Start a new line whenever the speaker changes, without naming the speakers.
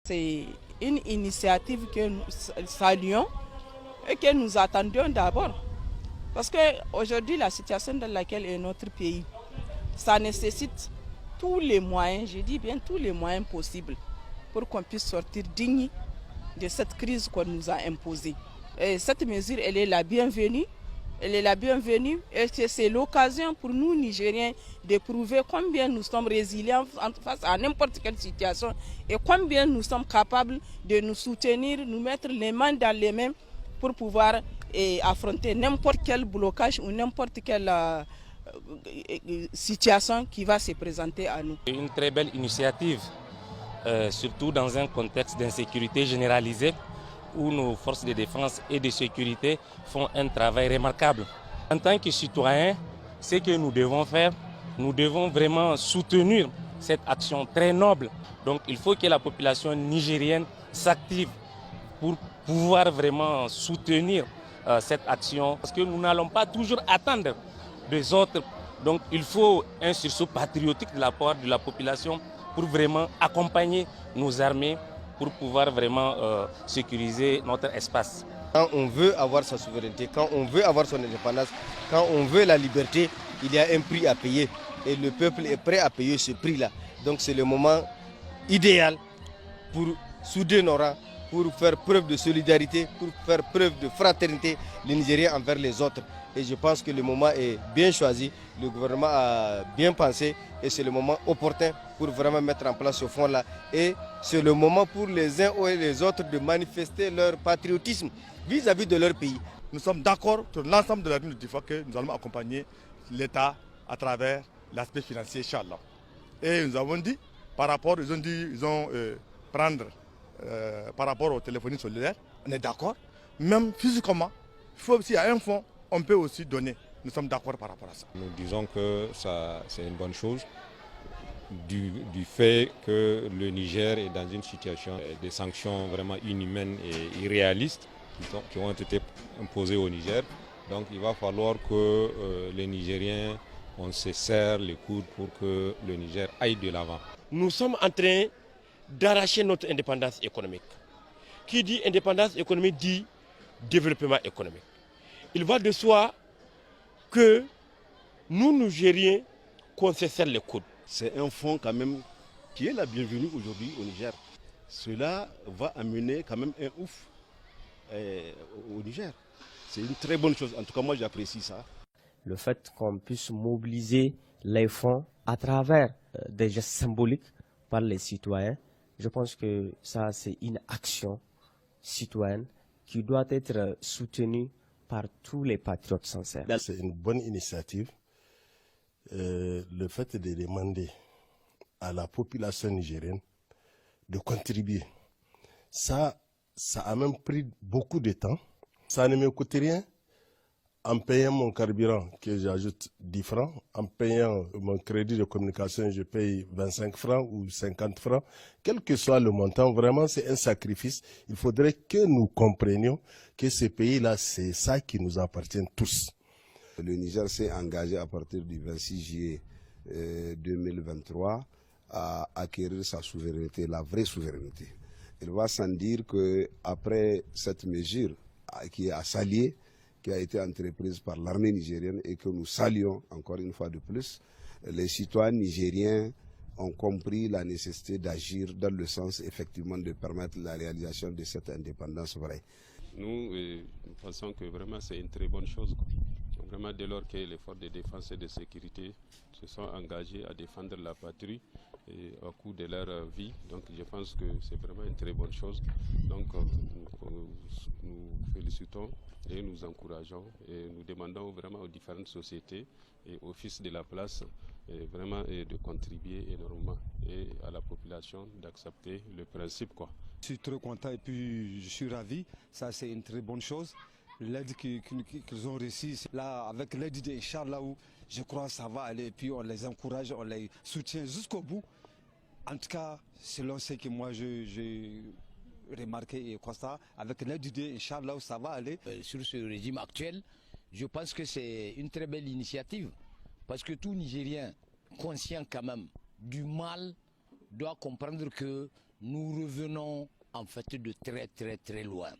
C'est une initiative que nous saluons et que nous attendions d'abord. Parce qu'aujourd'hui, la situation dans laquelle est notre pays, ça nécessite tous les moyens, je dis bien tous les moyens possibles pour qu'on puisse sortir digne de cette crise qu'on nous a imposée. Et cette mesure, elle est la bienvenue. Elle est la bienvenue et c'est l'occasion pour nous, Nigériens, de prouver combien nous sommes résilients face à n'importe quelle situation et combien nous sommes capables de nous soutenir, nous mettre les mains dans les mains pour pouvoir affronter n'importe quel blocage ou n'importe quelle situation qui va se présenter à nous.
Une très belle initiative, surtout dans un contexte d'insécurité généralisée, où nos forces de défense et de sécurité font un travail remarquable. En tant que citoyens, ce que nous devons faire, nous devons vraiment soutenir cette action très noble. Donc il faut que la population nigérienne s'active pour pouvoir vraiment soutenir cette action. Parce que nous n'allons pas toujours attendre des autres. Donc il faut un sursaut patriotique de la part de la population pour vraiment accompagner nos armées pour pouvoir vraiment sécuriser notre espace.
Quand on veut avoir sa souveraineté, quand on veut avoir son indépendance, quand on veut la liberté, il y a un prix à payer. Et le peuple est prêt à payer ce prix-là. Donc c'est le moment idéal pour souder nos rangs, pour faire preuve de solidarité, pour faire preuve de fraternité, les Nigériens envers les autres. Et je pense que le moment est bien choisi, le gouvernement a bien pensé et c'est le moment opportun pour vraiment mettre en place ce fonds-là. Et c'est le moment pour les uns et les autres de manifester leur patriotisme vis-à-vis de leur pays.
Nous sommes d'accord sur l'ensemble de la ligne du que nous allons accompagner l'État à travers l'aspect financier, Inch'Allah. Et nous avons dit, par rapport, ils ont prendre par rapport aux téléphonie cellulaires, on est d'accord. Même physiquement, il faut aussi à un fonds, on peut aussi donner. Nous sommes d'accord par rapport à ça.
Nous disons que c'est une bonne chose du fait que le Niger est dans une situation de sanctions vraiment inhumaines et irréalistes qui ont été imposées au Niger. Donc il va falloir que les Nigériens, on se serre les coudes pour que le Niger aille de l'avant.
Nous sommes en train d'arracher notre indépendance économique. Qui dit indépendance économique dit développement économique. Il va de soi que nous, Nigériens, qu'on se serre les coudes.
C'est un fonds quand même qui est la bienvenue aujourd'hui au Niger. Cela va amener quand même un ouf au Niger. C'est une très bonne chose. En tout cas, moi, j'apprécie ça.
Le fait qu'on puisse mobiliser les fonds à travers des gestes symboliques par les citoyens, je pense que ça, c'est une action citoyenne qui doit être soutenue par tous les patriotes sincères.
C'est une bonne initiative. Le fait de demander à la population nigérienne de contribuer, ça a même pris beaucoup de temps. Ça ne me coûte rien. En payant mon carburant, que j'ajoute 10 francs, en payant mon crédit de communication, je paye 25 francs ou 50 francs. Quel que soit le montant, vraiment, c'est un sacrifice. Il faudrait que nous comprenions que ce pays-là, c'est ça qui nous appartient tous.
Le Niger s'est engagé à partir du 26 juillet 2023 à acquérir sa souveraineté, la vraie souveraineté. Il va sans dire qu'après cette mesure qui est à saluer, qui a été entreprise par l'armée nigérienne et que nous saluons encore une fois de plus, les citoyens nigériens ont compris la nécessité d'agir dans le sens effectivement de permettre la réalisation de cette indépendance vraie.
Nous pensons que vraiment c'est une très bonne chose. Vraiment dès lors que les forces de défense et de sécurité se sont engagées à défendre la patrie et au coût de leur vie, donc je pense que c'est vraiment une très bonne chose. Donc nous félicitons et nous encourageons et nous demandons vraiment aux différentes sociétés et aux fils de la place vraiment de contribuer énormément et à la population d'accepter le principe, quoi.
Je suis très content et puis je suis ravi, ça c'est une très bonne chose. L'aide qu'ils ont reçue, là avec l'aide d'Inch'Allah, je crois que ça va aller et puis on les encourage, on les soutient jusqu'au bout. En tout cas, selon ce que moi j'ai remarqué et constat, avec l'aide d'Inch'Allah, ça va aller.
Sur ce régime actuel, je pense que c'est une très belle initiative parce que tout Nigérien conscient quand même du mal doit comprendre que nous revenons en fait de très très très loin.